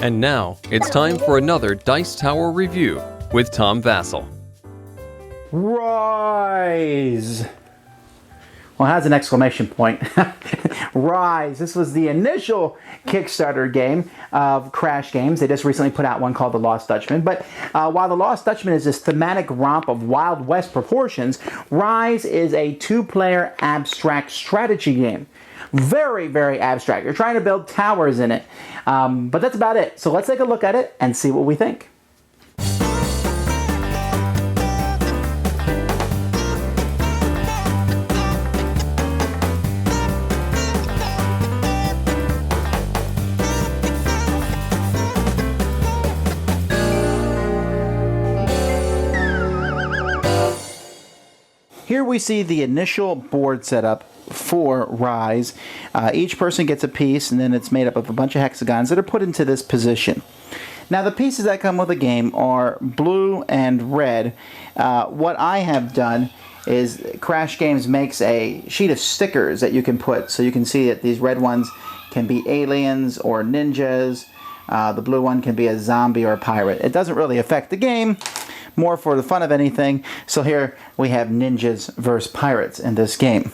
And now, it's time for another Dice Tower review with Tom Vasel. Rise! Well, it has an exclamation point. Rise. This was the initial Kickstarter game of Crash Games. They just recently put out one called The Lost Dutchman. But while The Lost Dutchman is this thematic romp of Wild West proportions, Rise is a two-player abstract strategy game. Very, very abstract. You're trying to build towers in it. But that's about it. So let's take a look at it and see what we think. Here we see the initial board setup for Rise. Each person gets a piece, and then it's made up of a bunch of hexagons that are put into this position. Now, the pieces that come with the game are blue and red. What I have done is Crash Games makes a sheet of stickers that you can put, so you can see that these red ones can be aliens or ninjas. The blue one can be a zombie or a pirate. It doesn't really affect the game, more for the fun of anything. So here we have ninjas versus pirates in this game.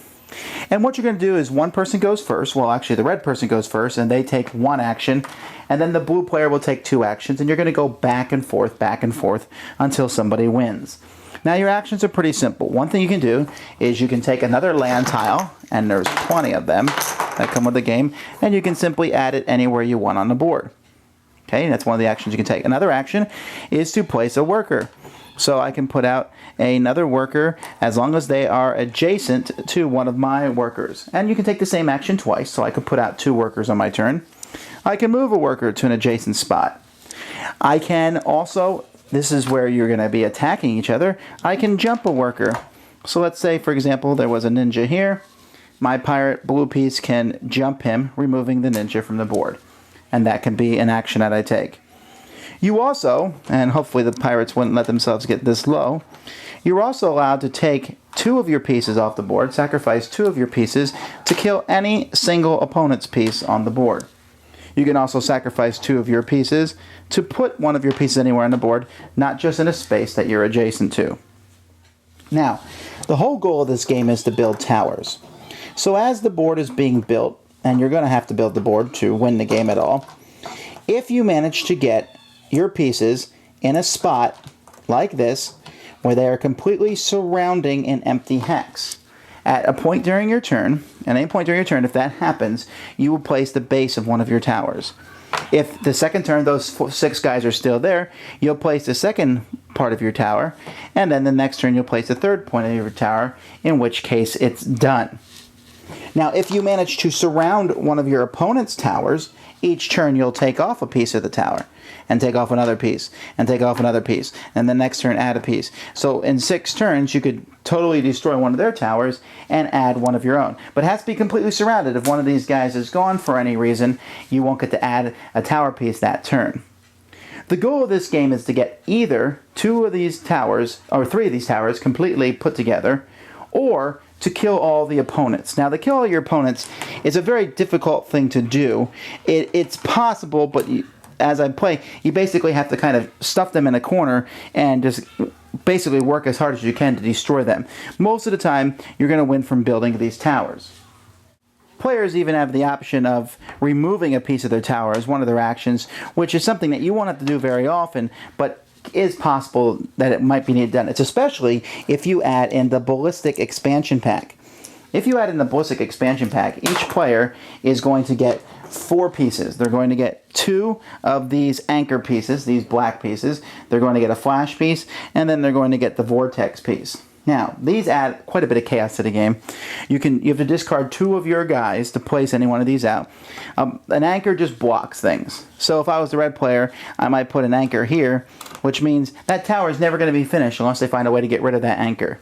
And what you're going to do is one person goes first. Well, actually the red person goes first, and they take one action. And then the blue player will take two actions, and you're going to go back and forth until somebody wins. Now, your actions are pretty simple. One thing you can do is you can take another land tile, and there's plenty of them that come with the game, and you can simply add it anywhere you want on the board. Okay, that's one of the actions you can take. Another action is to place a worker. So I can put out another worker as long as they are adjacent to one of my workers. And you can take the same action twice, so I could put out two workers on my turn. I can move a worker to an adjacent spot. I can also, this is where you're going to be attacking each other, I can jump a worker. So let's say, for example, there was a ninja here. My pirate blue piece can jump him, removing the ninja from the board. And that can be an action that I take. You also, and hopefully the pirates wouldn't let themselves get this low, you're also allowed to take two of your pieces off the board, sacrifice two of your pieces to kill any single opponent's piece on the board. You can also sacrifice two of your pieces to put one of your pieces anywhere on the board, not just in a space that you're adjacent to. Now, the whole goal of this game is to build towers. So as the board is being built, and you're going to have to build the board to win the game at all, if you manage to get your pieces in a spot like this where they are completely surrounding an empty hex. At a point during your turn, at any point during your turn, if that happens, you will place the base of one of your towers. If the second turn those six guys are still there, you'll place the second part of your tower, and then the next turn you'll place the third point of your tower, in which case it's done. Now, if you manage to surround one of your opponent's towers, each turn you'll take off a piece of the tower, and take off another piece, and take off another piece, and the next turn add a piece. So in 6 turns, you could totally destroy one of their towers and add one of your own. But it has to be completely surrounded. If one of these guys is gone for any reason, you won't get to add a tower piece that turn. The goal of this game is to get either 2 of these towers, or 3 of these towers, completely put together, or to kill all the opponents. Now, to kill all your opponents is a very difficult thing to do. It's possible, but as I play, you basically have to kind of stuff them in a corner and just basically work as hard as you can to destroy them. Most of the time, you're going to win from building these towers. Players even have the option of removing a piece of their tower as one of their actions, which is something that you won't have to do very often, but is possible that it might be needed done. It's especially if you add in the ballistic expansion pack. If you add in the ballistic expansion pack, each player is going to get 4 pieces. They're going to get 2 of these anchor pieces, these black pieces. They're going to get a flash piece, and then they're going to get the vortex piece. Now, these add quite a bit of chaos to the game. You have to discard 2 of your guys to place any one of these out. An anchor just blocks things. So if I was the red player, I might put an anchor here, which means that tower is never going to be finished unless they find a way to get rid of that anchor.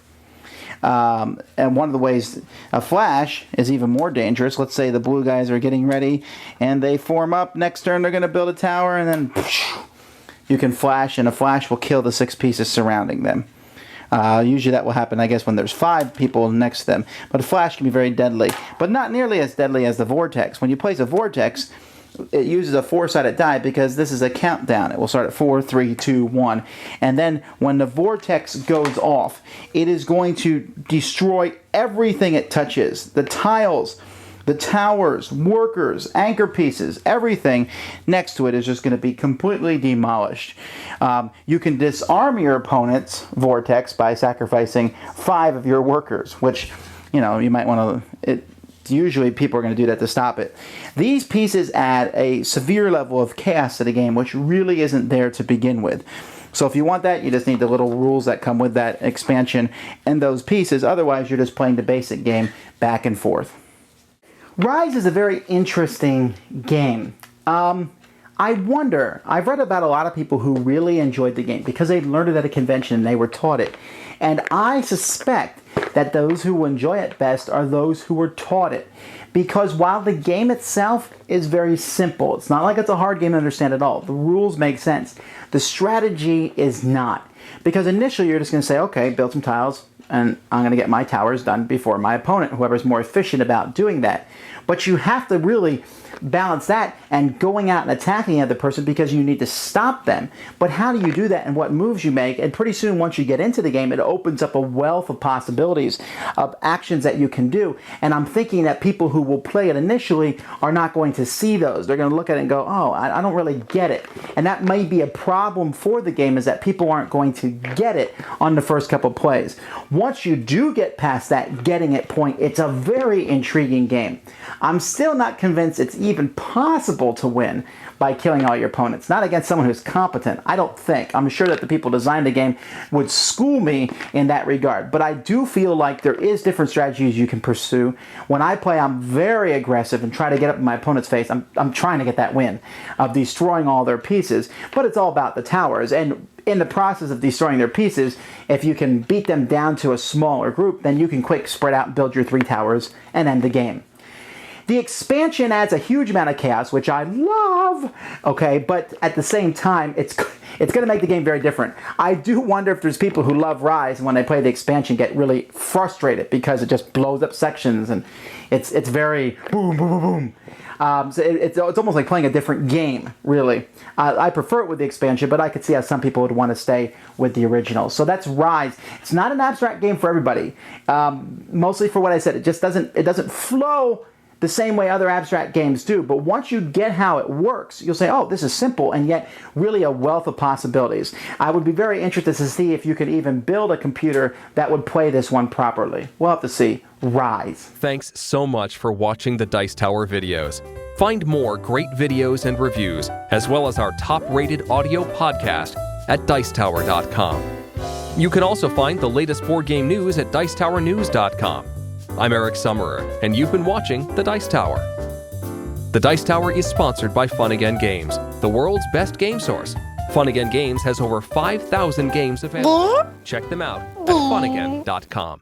And one of the ways, a flash is even more dangerous. Let's say the blue guys are getting ready and they form up. Next turn they're going to build a tower, and then you can flash, and a flash will kill the 6 pieces surrounding them. Usually that will happen, I guess, when there's 5 people next to them. But a flash can be very deadly, but not nearly as deadly as the vortex. When you place a vortex, it uses a 4-sided die because this is a countdown. It will start at 4, 3, 2, 1. And then when the vortex goes off, it is going to destroy everything it touches. The tiles, the towers, workers, anchor pieces, everything next to it is just going to be completely demolished. You can disarm your opponent's vortex by sacrificing 5 of your workers, which, you know, you might want to... Usually people are going to do that to stop it. These pieces add a severe level of chaos to the game, which really isn't there to begin with. So if you want that, you just need the little rules that come with that expansion and those pieces. Otherwise, you're just playing the basic game back and forth. Rise is a very interesting game. I wonder, I've read about a lot of people who really enjoyed the game because they learned it at a convention and they were taught it. And I suspect that those who enjoy it best are those who were taught it. Because while the game itself is very simple, it's not like it's a hard game to understand at all. The rules make sense. The strategy is not. Because initially you're just going to say, okay, build some tiles, and I'm going to get my towers done before my opponent, whoever's more efficient about doing that. But you have to really balance that and going out and attacking the other person because you need to stop them. But how do you do that and what moves you make? And pretty soon, once you get into the game, it opens up a wealth of possibilities of actions that you can do. And I'm thinking that people who will play it initially are not going to see those. They're going to look at it and go, oh, I don't really get it. And that may be a problem for the game, is that people aren't going to get it on the first couple plays. Once you do get past that getting it point, it's a very intriguing game. I'm still not convinced it's even possible to win by killing all your opponents. Not against someone who's competent, I don't think. I'm sure that the people designing the game would school me in that regard. But I do feel like there is different strategies you can pursue. When I play, I'm very aggressive and try to get up in my opponent's face. I'm trying to get that win of destroying all their pieces. But it's all about the towers. And in the process of destroying their pieces, if you can beat them down to a smaller group, then you can quick spread out and build your 3 towers and end the game. The expansion adds a huge amount of chaos, which I love, okay, but at the same time, it's going to make the game very different. I do wonder if there's people who love Rise and when they play the expansion get really frustrated because it just blows up sections and it's very boom, boom, boom, boom. So it's almost like playing a different game, really. I prefer it with the expansion, but I could see how some people would want to stay with the original. So that's Rise. It's not an abstract game for everybody. Mostly for what I said, it doesn't flow the same way other abstract games do. But once you get how it works, you'll say, oh, this is simple, and yet really a wealth of possibilities. I would be very interested to see if you could even build a computer that would play this one properly. We'll have to see. Rise. Thanks so much for watching the Dice Tower videos. Find more great videos and reviews, as well as our top-rated audio podcast at Dicetower.com. You can also find the latest board game news at Dicetowernews.com. I'm Eric Summerer, and you've been watching The Dice Tower. The Dice Tower is sponsored by Fun Again Games, the world's best game source. Fun Again Games has over 5,000 games available. Check them out at funagain.com.